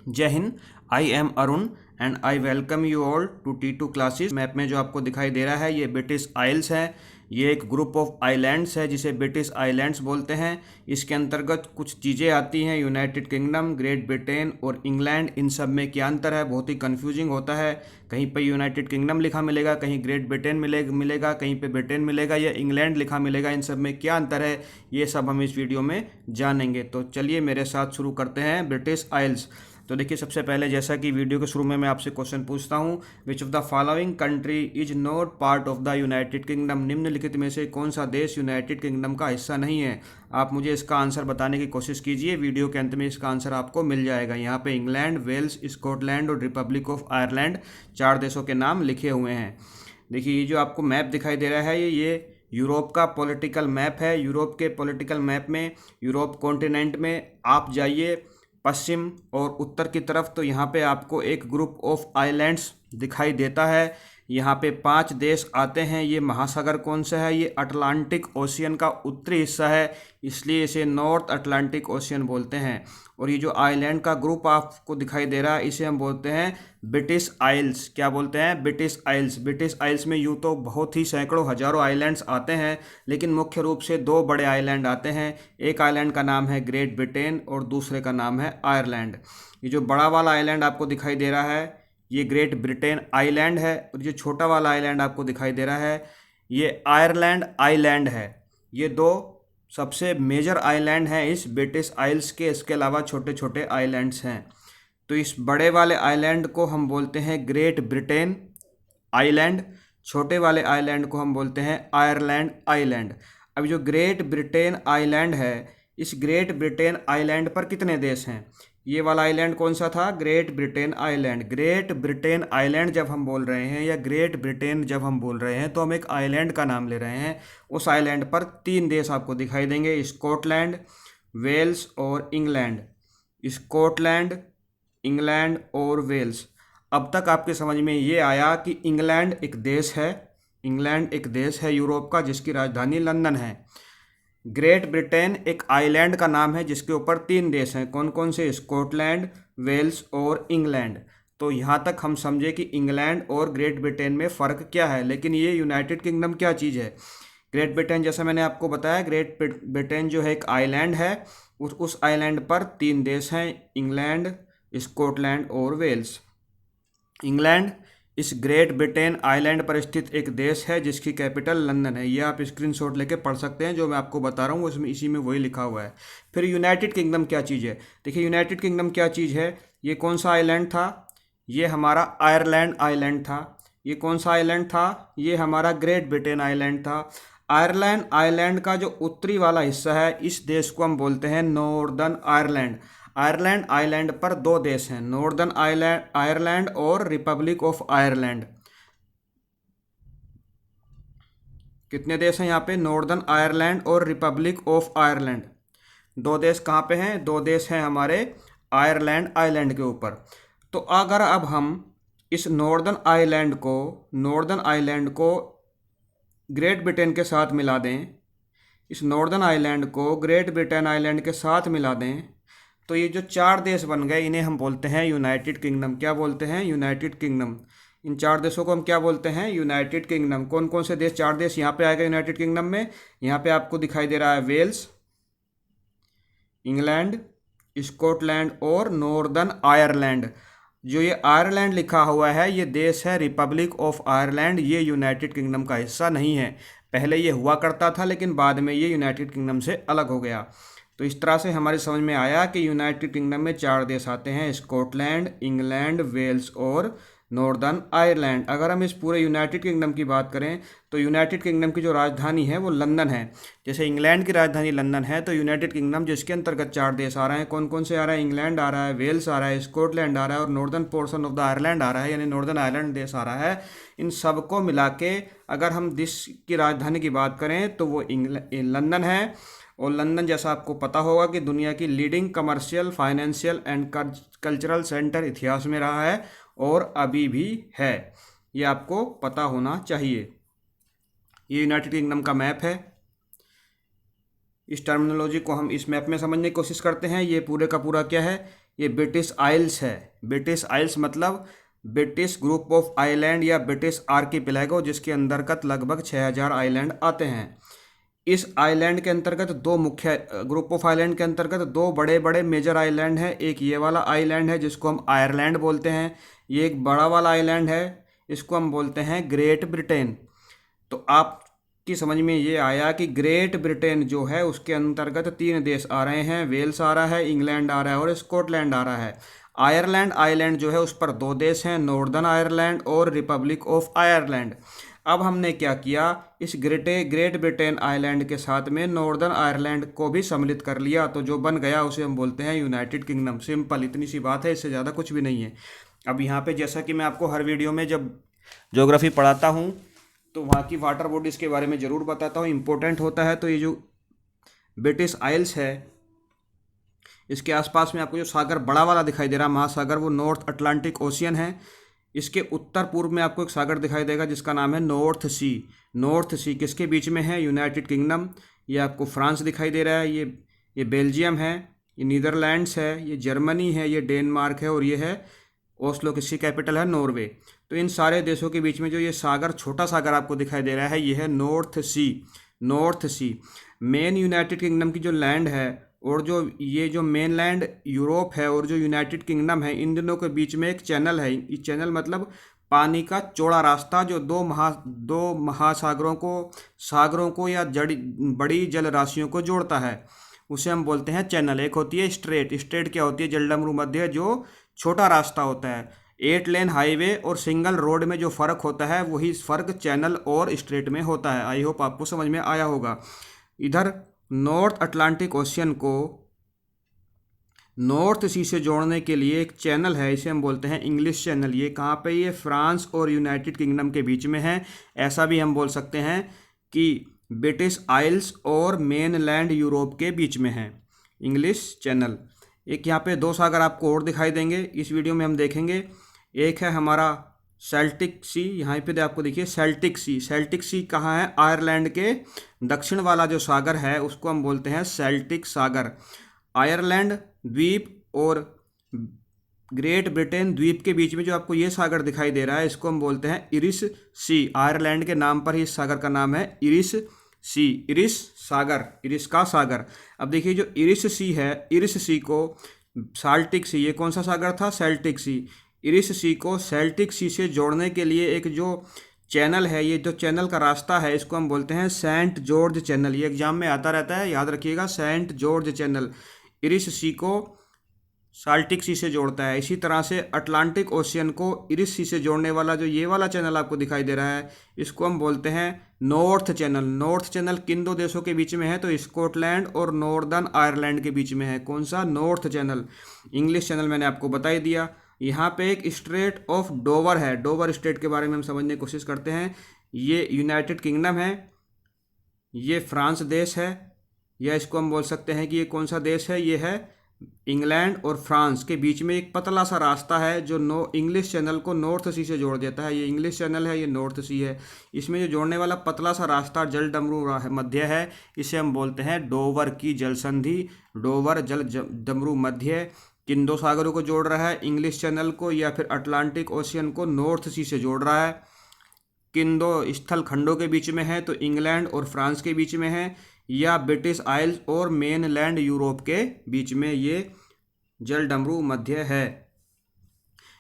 जय हिंद। I am Arun and I welcome you all to T2 classes. Map में जो आपको दिखाई दे रहा है ये ब्रिटिश आइल्स है। ये एक ग्रुप ऑफ आइलैंड्स है जिसे ब्रिटिश आइलैंड्स बोलते हैं। इसके अंतर्गत कुछ चीज़ें आती हैं, यूनाइटेड किंगडम, ग्रेट ब्रिटेन और इंग्लैंड। इन सब में क्या अंतर है, बहुत ही कंफ्यूजिंग होता है। कहीं पर यूनाइटेड किंगडम लिखा मिलेगा, कहीं ग्रेट ब्रिटेन मिलेगा, कहीं पे ब्रिटेन मिलेगा या इंग्लैंड लिखा मिलेगा। इन सब में क्या अंतर है ये सब हम इस वीडियो में जानेंगे। तो चलिए मेरे साथ शुरू करते हैं ब्रिटिश आइल्स। तो देखिए, सबसे पहले जैसा कि वीडियो के शुरू में मैं आपसे क्वेश्चन पूछता हूँ, which of the following country is not part of the United kingdom. निम्नलिखित में से कौन सा देश यूनाइटेड किंगडम का हिस्सा नहीं है। आप मुझे इसका आंसर बताने की कोशिश कीजिए। वीडियो के अंत में इसका आंसर आपको मिल जाएगा। यहाँ पे इंग्लैंड, वेल्स, स्कॉटलैंड और रिपब्लिक ऑफ आयरलैंड 4 देशों के नाम लिखे हुए हैं। देखिए, ये जो आपको मैप दिखाई दे रहा है ये यूरोप का पॉलिटिकल मैप है। यूरोप के पॉलिटिकल मैप में यूरोप कॉन्टिनेंट में आप जाइए पश्चिम और उत्तर की तरफ, तो यहाँ पे आपको एक ग्रुप ऑफ आइलैंड्स दिखाई देता है। यहाँ पे 5 देश आते हैं। ये महासागर कौन सा है, ये अटलांटिक ओशियन का उत्तरी हिस्सा है, इसलिए इसे नॉर्थ अटलांटिक ओशियन बोलते हैं। और ये जो आइलैंड का ग्रुप आपको दिखाई दे रहा है इसे हम बोलते हैं ब्रिटिश आइल्स। क्या बोलते हैं, ब्रिटिश आइल्स। ब्रिटिश आइल्स में यूँ तो बहुत ही सैकड़ों हजारों आइलैंड्स आते हैं, लेकिन मुख्य रूप से 2 बड़े आइलैंड आते हैं। एक आइलैंड का नाम है ग्रेट ब्रिटेन और दूसरे का नाम है आयरलैंड। ये जो बड़ा वाला आइलैंड आपको दिखाई दे रहा है ये ग्रेट ब्रिटेन आइलैंड है, और जो छोटा वाला आइलैंड आपको दिखाई दे रहा है ये आयरलैंड आइलैंड है। ये 2 सबसे मेजर आइलैंड हैं इस ब्रिटिश आइल्स के। इसके अलावा छोटे छोटे आइलैंड्स हैं। तो इस बड़े वाले आइलैंड को हम बोलते हैं ग्रेट ब्रिटेन आइलैंड, छोटे वाले आइलैंड को हम बोलते हैं आयरलैंड आइलैंड। अब जो ग्रेट ब्रिटेन आइलैंड है, इस ग्रेट ब्रिटेन आइलैंड पर कितने देश हैं। ये वाला आइलैंड कौन सा था, great Britain island. Great Britain island जब हम बोल रहे हैं या ग्रेट ब्रिटेन जब हम बोल रहे हैं तो हम एक आइलैंड का नाम ले रहे हैं। उस आइलैंड पर 3 देश आपको दिखाई देंगे, स्कॉटलैंड, वेल्स और इंग्लैंड। स्कॉटलैंड, इंग्लैंड और वेल्स। अब तक आपके समझ में ये आया कि इंग्लैंड एक देश है। इंग्लैंड एक देश है यूरोप का जिसकी राजधानी लंदन है। ग्रेट ब्रिटेन एक आइलैंड का नाम है जिसके ऊपर 3 देश हैं। कौन कौन से, स्कॉटलैंड, वेल्स और इंग्लैंड। तो यहाँ तक हम समझे कि इंग्लैंड और ग्रेट ब्रिटेन में फ़र्क क्या है। लेकिन ये यूनाइटेड किंगडम क्या चीज़ है। ग्रेट ब्रिटेन, जैसा मैंने आपको बताया, ग्रेट ब्रिटेन जो है एक आइलैंड है। उस आइलैंड पर 3 देश हैं, इंग्लैंड, स्कॉटलैंड और वेल्स। इंग्लैंड इस ग्रेट ब्रिटेन आइलैंड पर स्थित एक देश है जिसकी कैपिटल लंदन है। ये आप स्क्रीनशॉट लेके पढ़ सकते हैं। जो मैं आपको बता रहा हूँ उसमें इसी में वही लिखा हुआ है। फिर यूनाइटेड किंगडम क्या चीज़ है। देखिए, यूनाइटेड किंगडम क्या चीज़ है। ये कौन सा आइलैंड था, ये हमारा आयरलैंड आइलैंड था। ये कौन सा आइलैंड था, ये हमारा ग्रेट ब्रिटेन आइलैंड था। आयरलैंड आइलैंड का जो उत्तरी वाला हिस्सा है इस देश को हम बोलते हैं नॉर्दर्न आयरलैंड। आयरलैंड आइलैंड पर 2 देश हैं, नॉर्दर्न आयरलैंड और रिपब्लिक ऑफ आयरलैंड। कितने देश हैं यहाँ पे, नॉर्दर्न आयरलैंड और रिपब्लिक ऑफ आयरलैंड। 2 देश कहाँ पे हैं, 2 देश हैं हमारे आयरलैंड आइलैंड के ऊपर। तो अगर अब हम इस नॉर्दर्न आइलैंड को ग्रेट ब्रिटेन के साथ मिला दें, इस नॉर्दर्न आइलैंड को ग्रेट ब्रिटेन आइलैंड के साथ मिला दें, तो ये जो 4 देश बन गए इन्हें हम बोलते हैं यूनाइटेड किंगडम। क्या बोलते हैं, यूनाइटेड किंगडम। इन 4 देशों को हम क्या बोलते हैं, यूनाइटेड किंगडम। कौन कौन से देश, 4 देश यहाँ पे आएगा यूनाइटेड किंगडम में। यहाँ पे आपको दिखाई दे रहा है वेल्स, इंग्लैंड, स्कॉटलैंड और नॉर्दर्न आयरलैंड। जो ये आयरलैंड लिखा हुआ है ये देश है रिपब्लिक ऑफ आयरलैंड। ये यूनाइटेड किंगडम का हिस्सा नहीं है। पहले ये हुआ करता था लेकिन बाद में ये यूनाइटेड किंगडम से अलग हो गया। तो इस तरह से हमारे समझ में आया कि यूनाइटेड किंगडम में 4 देश आते हैं, स्कॉटलैंड, इंग्लैंड, वेल्स और नॉर्दर्न आयरलैंड। अगर हम इस पूरे यूनाइटेड किंगडम की बात करें तो यूनाइटेड किंगडम की जो राजधानी है वो लंदन है। जैसे इंग्लैंड की राजधानी लंदन है तो यूनाइटेड किंगडम जिसके अंतर्गत 4 देश आ रहे हैं, कौन कौन से आ रहा है, इंग्लैंड आ रहा है, वेल्स आ रहा है, स्कॉटलैंड आ रहा है और northern portion of the Ireland आ रहा है, यानी नॉर्दर्न आयरलैंड देश आ रहा है। इन सबको मिला के अगर हम देश की राजधानी की बात करें तो वो लंदन है। और लंदन, जैसा आपको पता होगा, कि दुनिया की leading commercial, financial and cultural centre इतिहास में रहा है और अभी भी है। ये आपको पता होना चाहिए। ये यूनाइटेड किंगडम का मैप है। इस टर्मिनोलॉजी को हम इस मैप में समझने की कोशिश करते हैं। ये पूरे का पूरा क्या है, ये ब्रिटिश आइल्स है। ब्रिटिश आइल्स मतलब ब्रिटिश ग्रुप ऑफ आइलैंड या ब्रिटिश आर्कीपेलागो, जिसके अंतर्गत लगभग 6000 आइलैंड आते हैं। इस आइलैंड के अंतर्गत दो मुख्य ग्रुप ऑफ आइलैंड के अंतर्गत दो बड़े बड़े मेजर आइलैंड हैं। एक ये वाला आइलैंड है जिसको हम आयरलैंड बोलते हैं। ये एक बड़ा वाला आइलैंड है, इसको हम बोलते हैं ग्रेट ब्रिटेन। तो आपकी समझ में ये आया कि ग्रेट ब्रिटेन जो है उसके अंतर्गत 3 देश आ रहे हैं। वेल्स आ रहा है, इंग्लैंड आ रहा है और स्कॉटलैंड आ रहा है। आयरलैंड आइलैंड जो है उस पर 2 देश हैं, नॉर्दर्न आयरलैंड और रिपब्लिक ऑफ आयरलैंड। अब हमने क्या किया, इस ग्रेट ब्रिटेन आइलैंड के साथ में नॉर्दर्न आयरलैंड को भी सम्मिलित कर लिया, तो जो बन गया उसे हम बोलते हैं यूनाइटेड किंगडम। सिंपल, इतनी सी बात है, इससे ज़्यादा कुछ भी नहीं है। अब यहाँ पे जैसा कि मैं आपको हर वीडियो में जब ज्योग्राफी पढ़ाता हूँ तो वहाँ की वाटर बॉडीज़ के बारे में ज़रूर बताता हूँ, इंपॉर्टेंट होता है। तो ये जो ब्रिटिश आइल्स है, इसके आसपास में आपको जो सागर बड़ा वाला दिखाई दे रहा है महासागर, वो नॉर्थ अटलांटिक ओशियन है। इसके उत्तर पूर्व में आपको एक सागर दिखाई देगा जिसका नाम है नॉर्थ सी। नॉर्थ सी किसके बीच में है, यूनाइटेड किंगडम। ये आपको फ्रांस दिखाई दे रहा है, ये बेल्जियम है, ये नीदरलैंड्स है, ये जर्मनी है, ये डेनमार्क है और ये है ओस्लो, किसकी कैपिटल है, नॉर्वे। तो इन सारे देशों के बीच में जो ये सागर, छोटा सागर आपको दिखाई दे रहा है, ये है नॉर्थ सी। नॉर्थ सी मेन यूनाइटेड किंगडम की जो लैंड है और जो ये जो मेन लैंड यूरोप है और जो यूनाइटेड किंगडम है, इन दोनों के बीच में एक चैनल है। ये चैनल मतलब पानी का चौड़ा रास्ता जो दो सागरों को या बड़ी जल राशियों को जोड़ता है, उसे हम बोलते हैं चैनल। एक होती है स्ट्रेट। स्ट्रेट क्या होती है, जलडमरू मध्य, जो छोटा रास्ता होता है। 8 लेन हाईवे और सिंगल रोड में जो फ़र्क होता है वही फ़र्क चैनल और स्ट्रेट में होता है। आई होप आपको समझ में आया होगा। इधर नॉर्थ अटलांटिक ओशियन को नॉर्थ सी से जोड़ने के लिए एक चैनल है, इसे हम बोलते हैं इंग्लिश चैनल। ये कहाँ पे, ये फ्रांस और यूनाइटेड किंगडम के बीच में है। ऐसा भी हम बोल सकते हैं कि ब्रिटिश आइल्स और मेनलैंड यूरोप के बीच में है इंग्लिश चैनल। एक यहाँ पे 2 सागर आपको और दिखाई देंगे, इस वीडियो में हम देखेंगे। एक है हमारा सेल्टिक सी, यहाँ पे आपको देखिए सेल्टिक सी। सेल्टिक सी कहाँ है, आयरलैंड के दक्षिण वाला जो सागर है उसको हम बोलते हैं सेल्टिक सागर। आयरलैंड द्वीप और ग्रेट ब्रिटेन द्वीप के बीच में जो आपको ये सागर दिखाई दे रहा है, इसको हम बोलते हैं इरिस सी। आयरलैंड के नाम पर ही इस सागर का नाम है इरिस सी। इरिस सागर, इरिस का सागर। अब देखिए जो इरिस सी है, इरिस सी को साल्टिक सी, ये कौन सा सागर था, सेल्टिक सी। इरिस सी को सेल्टिक सी से जोड़ने के लिए एक जो चैनल है, ये जो चैनल का रास्ता है, इसको हम बोलते हैं सेंट जॉर्ज चैनल। ये एग्जाम में आता रहता है, याद रखिएगा, सेंट जॉर्ज चैनल इरिस सी को साल्टिक सी से जोड़ता है। इसी तरह से अटलांटिक ओशियन को इरिस सी से जोड़ने वाला जो ये वाला चैनल आपको दिखाई दे रहा है, इसको हम बोलते हैं नॉर्थ चैनल। नॉर्थ चैनल किन 2 देशों के बीच में है, तो स्कॉटलैंड और नॉर्दर्न आयरलैंड के बीच में है। कौन सा, नॉर्थ चैनल। इंग्लिश चैनल मैंने आपको बता ही दिया। यहाँ पे एक स्ट्रेट ऑफ डोवर है, डोवर स्ट्रेट के बारे में हम समझने की कोशिश करते हैं। ये यूनाइटेड किंगडम है, ये फ्रांस देश है, या इसको हम बोल सकते हैं कि ये कौन सा देश है, ये है इंग्लैंड और फ्रांस के बीच में एक पतला सा रास्ता है जो इंग्लिश चैनल को नॉर्थ सी से जोड़ देता है। ये इंग्लिश चैनल है, ये नॉर्थ सी है। इसमें जो जोड़ने वाला पतला सा रास्ता जल डमरू मध्य है, इसे हम बोलते हैं डोवर की जल संधि। डोवर जल डमरू मध्य किन 2 सागरों को जोड़ रहा है, इंग्लिश चैनल को या फिर अटलांटिक ओशियन को नॉर्थ सी से जोड़ रहा है। किन 2 स्थल खंडों के बीच में है, तो इंग्लैंड और फ्रांस के बीच में है, या ब्रिटिश आइल्स और मेनलैंड यूरोप के बीच में ये जल डमरू मध्य है।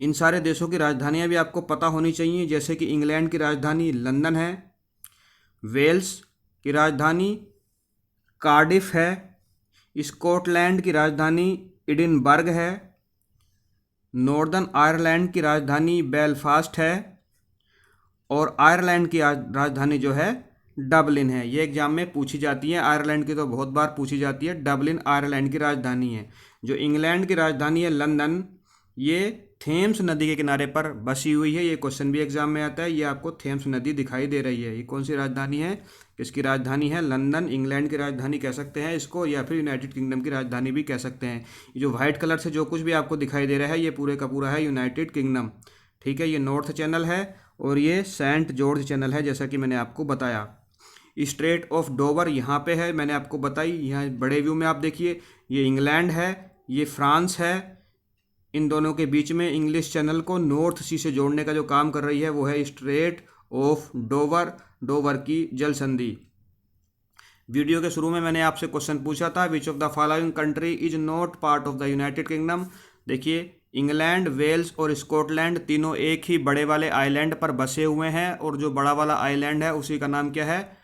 इन सारे देशों की राजधानियां भी आपको पता होनी चाहिए, जैसे कि इंग्लैंड की राजधानी लंदन है, वेल्स की राजधानी कार्डिफ है, स्कॉटलैंड की राजधानी एडिनबर्ग है, नॉर्दर्न आयरलैंड की राजधानी बेलफास्ट है और आयरलैंड की राजधानी जो है डबलिन है। ये एग्जाम में पूछी जाती है, आयरलैंड की तो बहुत बार पूछी जाती है। डबलिन आयरलैंड की राजधानी है। जो इंग्लैंड की राजधानी है लंदन, ये थेम्स नदी के किनारे पर बसी हुई है। ये क्वेश्चन भी एग्जाम में आता है। ये आपको थेम्स नदी दिखाई दे रही है। ये कौन सी राजधानी है, किसकी राजधानी है, लंदन। इंग्लैंड की राजधानी कह सकते हैं इसको, या फिर यूनाइटेड किंगडम की राजधानी भी कह सकते हैं। ये जो व्हाइट कलर से जो कुछ भी आपको दिखाई दे रहा है, ये पूरे का पूरा है यूनाइटेड किंगडम। ठीक है, ये नॉर्थ चैनल है और ये सेंट जॉर्ज चैनल है, जैसा कि मैंने आपको बताया। स्ट्रेट ऑफ डोवर यहाँ पे है, मैंने आपको बताई। यहाँ बड़े व्यू में आप देखिए, ये इंग्लैंड है, ये फ्रांस है, इन दोनों के बीच में इंग्लिश चैनल को नॉर्थ सी से जोड़ने का जो काम कर रही है वो है स्ट्रेट ऑफ डोवर, डोवर की जल संधि। वीडियो के शुरू में मैंने आपसे क्वेश्चन पूछा था, which of the following country is not part of the United kingdom. देखिए, इंग्लैंड, वेल्स और स्कॉटलैंड तीनों एक ही बड़े वाले आइलैंड पर बसे हुए हैं, और जो बड़ा वाला आइलैंड है उसी का नाम क्या है?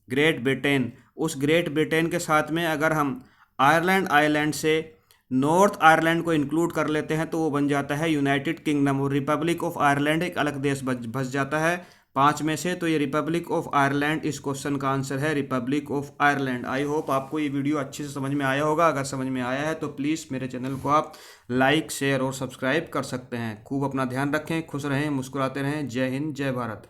Great Britain. उस ग्रेट ब्रिटेन के साथ में अगर हम आयरलैंड आइलैंड से नॉर्थ आयरलैंड को इंक्लूड कर लेते हैं तो वो बन जाता है यूनाइटेड किंगडम, और रिपब्लिक ऑफ आयरलैंड एक अलग देश बस जाता है 5 में से। तो ये रिपब्लिक ऑफ आयरलैंड इस क्वेश्चन का आंसर है, Republic of Ireland. I hope आपको ये वीडियो अच्छे से समझ में आया होगा। अगर समझ में आया है तो प्लीज़ मेरे चैनल को आप लाइक, शेयर और सब्सक्राइब कर सकते हैं। खूब अपना ध्यान रखें, खुश रहें, मुस्कुराते रहें। जय हिंद, जय भारत।